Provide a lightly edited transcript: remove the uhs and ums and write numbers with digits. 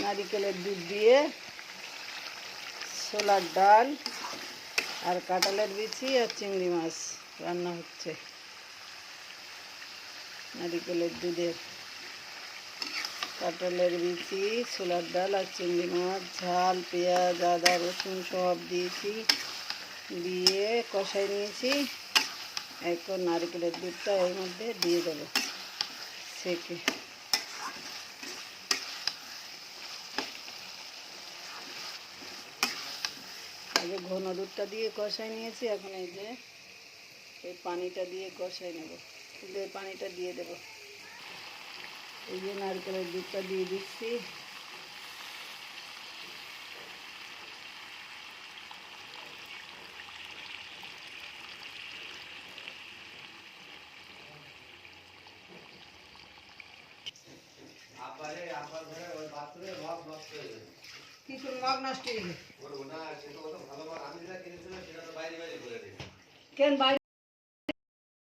নারিকেলের দুধ দিয়ে ছোলার ডাল আর কাঁঠালের বিচি আর চিংড়ি মাছ রান্না হচ্ছে। নারিকেলের দুধের কাঁঠালের বিচি, ছোলার ডাল আর চিংড়ি মাছ, ঝাল, পেঁয়াজ, আদা, রসুন সব দিয়েছি, দিয়ে কষাই নিয়েছি। এখন নারিকেলের দুধটা এর মধ্যে দিয়ে দেবো সেকে। আগে ঘন দুধটা দিয়ে কষাই নিয়েছি, এখন এই যে এই পানিটা দিয়ে কষাই নেব। এই পানিটা দিয়ে দেব। এই যে নারকেলের দুধটা দিয়ে দিচ্ছি। কিছু মগ নষ্ট হয়ে গেছে কেন বাইরে